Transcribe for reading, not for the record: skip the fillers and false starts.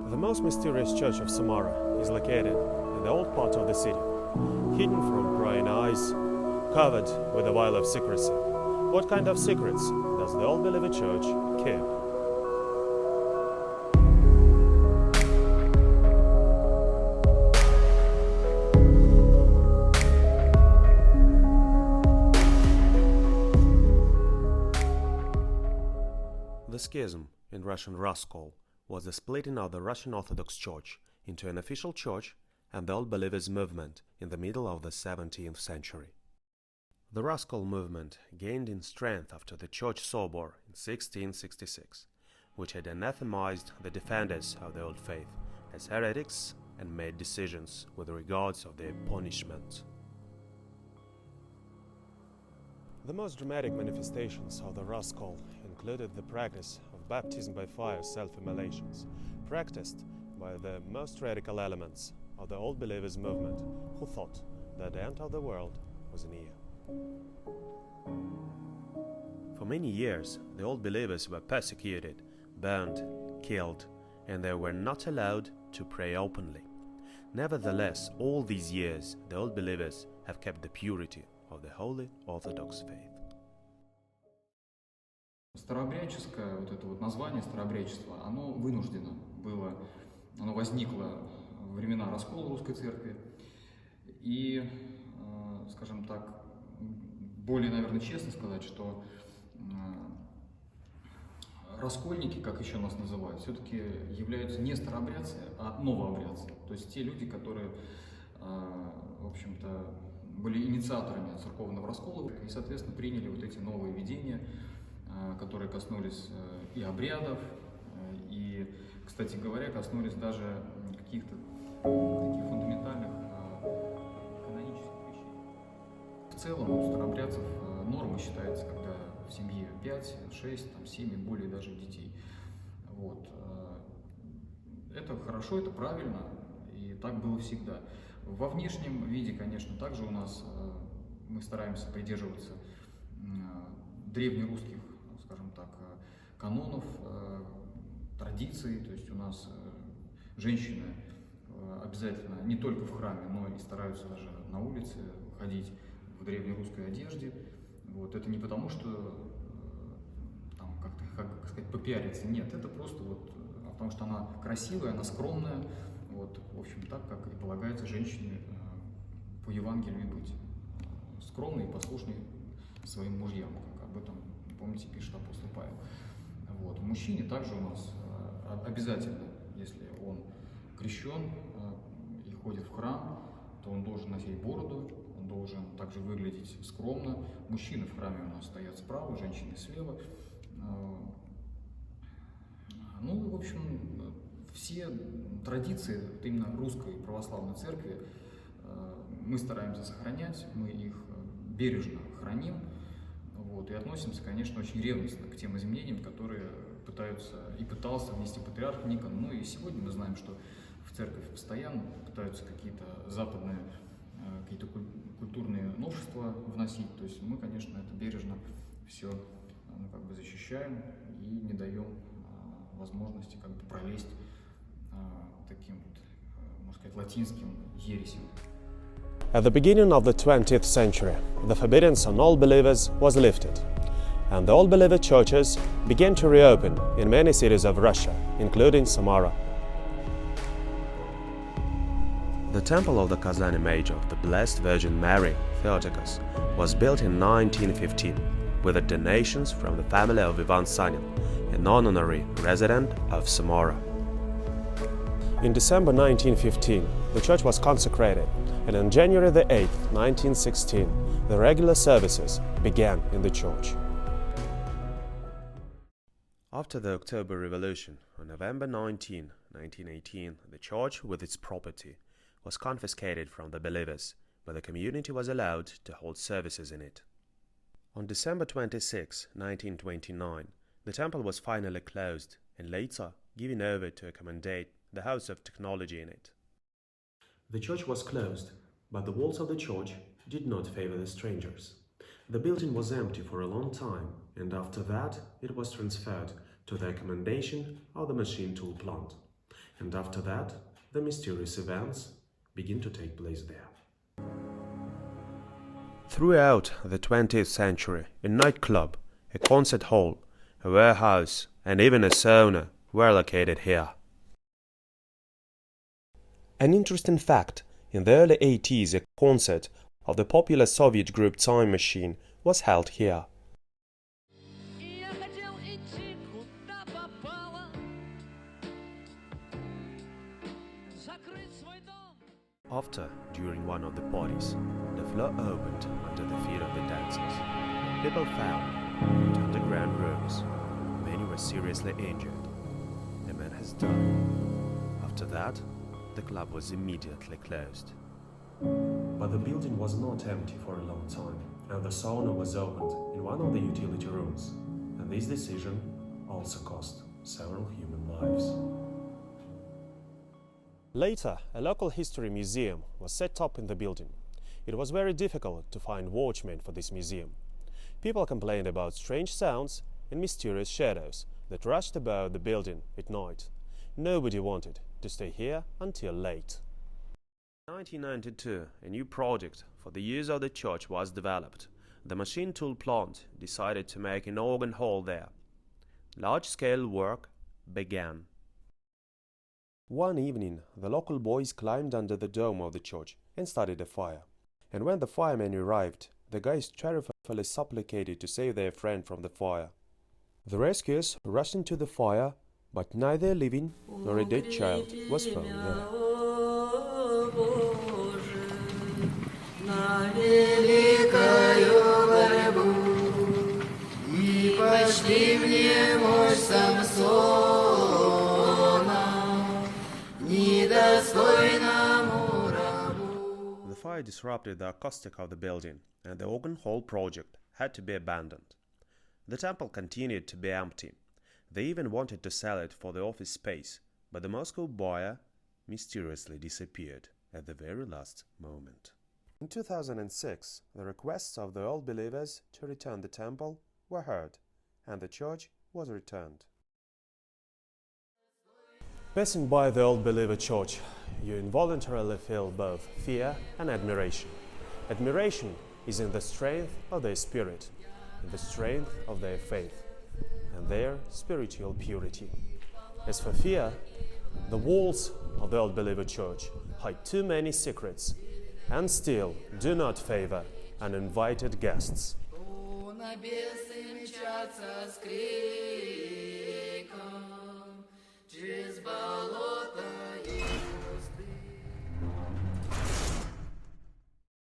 The most mysterious church of Samara is located in the old part of the city, hidden from prying eyes, covered with a veil of secrecy. What kind of secrets does the Old Believer Church keep? The schism, in Russian Raskol, was the splitting of the Russian Orthodox Church into an official church and the Old Believers movement in the middle of the 17th century. The Raskol movement gained in strength after the Church Sobor in 1666, which had anathematized the defenders of the old faith as heretics and made decisions with regards of their punishment. The most dramatic manifestations of the Raskol included the practice of baptism by fire self-immolations, practiced by the most radical elements of the Old Believers movement, who thought that the end of the world was near. For many years, the Old Believers were persecuted, burned, killed, and they were not allowed to pray openly. Nevertheless, all these years, the Old Believers have kept the purity of the Holy Orthodox faith. Старообрядческое, вот это вот название старообрядчества, оно вынуждено было, оно возникло во времена раскола русской церкви. И, скажем так, более, наверное, честно сказать, что раскольники, как еще нас называют, все-таки являются не старообрядцы, а новообрядцы. То есть те люди, которые, в общем-то, были инициаторами церковного раскола и, соответственно, приняли вот эти новые видения, которые коснулись и обрядов, и, кстати говоря, коснулись даже каких-то таких фундаментальных канонических вещей. В целом у старообрядцев нормой считается, когда в семье 5, 6, 7 и более даже детей. Вот. Это хорошо, это правильно, и так было всегда. Во внешнем виде, конечно, также у нас мы стараемся придерживаться древнерусских, скажем так, канонов, традиций. То есть у нас женщины обязательно не только в храме, но и стараются даже на улице ходить в древнерусской одежде. Вот. Это не потому, что там как-то, как сказать, попиариться, нет, это просто вот, потому что она красивая, она скромная, вот, в общем, так, как и полагается женщине по Евангелию быть, скромной и послушной своим мужьям, как об этом, помните, пишет апостол Павел. Вот. Мужчине также у нас обязательно, если он крещен и ходит в храм, то он должен носить бороду, он должен также выглядеть скромно. Мужчины в храме у нас стоят справа, женщины слева. Ну, в общем, все традиции именно русской православной церкви мы стараемся сохранять, мы их бережно храним, вот, и относимся, конечно, очень ревностно к тем изменениям, которые пытался внести патриарх Никон. Ну и сегодня мы знаем, что в церковь постоянно пытаются какие-то западные, какие-то культурные новшества вносить. То есть мы, конечно, это бережно все как бы защищаем и не даем возможности как бы пролезть таким вот, можно сказать, латинским ересям. At the beginning of the 20th century, the forbiddance on all believers was lifted, and the Old Believer churches began to reopen in many cities of Russia, including Samara. The temple of the Kazan image of the Blessed Virgin Mary, Theotokos, was built in 1915 with the donations from the family of Ivan Sanin, an honorary resident of Samara. In December 1915, the church was consecrated, and on January the 8th, 1916, the regular services began in the church. After the October Revolution, on November 19, 1918, the church, with its property, was confiscated from the believers, but the community was allowed to hold services in it. On December 26, 1929, the temple was finally closed and later given over to accommodate the House of Technology in it. The church was closed, but the walls of the church did not favor the strangers. The building was empty for a long time, and after that it was transferred to the accommodation of the machine tool plant. And after that, the mysterious events begin to take place there. Throughout the 20th century, a nightclub, a concert hall, a warehouse, and even a sauna were located here. An interesting fact, in the early 80s a concert of the popular Soviet group Time Machine was held here. After, during one of the parties, the floor opened under the feet of the dancers. People fell into underground rooms. Many were seriously injured. A man has died. After that, the club was immediately closed. But the building was not empty for a long time, and the sauna was opened in one of the utility rooms, and this decision also cost several human lives. Later, a local history museum was set up in the building. It was very difficult to find watchmen for this museum. People complained about strange sounds and mysterious shadows that rushed about the building at night. Nobody wanted to stay here until late. In 1992, a new project for the use of the church was developed. The machine tool plant decided to make an organ hall there. Large-scale work began. One evening, the local boys climbed under the dome of the church and started a fire. And when the firemen arrived, the guys terrifiedly supplicated to save their friend from the fire. The rescuers rushed into the fire, but neither a living nor a dead child was found there. The fire disrupted the acoustic of the building, and the organ hall project had to be abandoned. The temple continued to be empty. They even wanted to sell it for the office space, but the Moscow buyer mysteriously disappeared at the very last moment. In 2006, the requests of the old believers to return the temple were heard, and the church was returned. Passing by the old believer church, you involuntarily feel both fear and admiration. Admiration is in the strength of their spirit, in the strength of their faith, and their spiritual purity. As for fear, the walls of the old believer church hide too many secrets and still do not favor uninvited guests.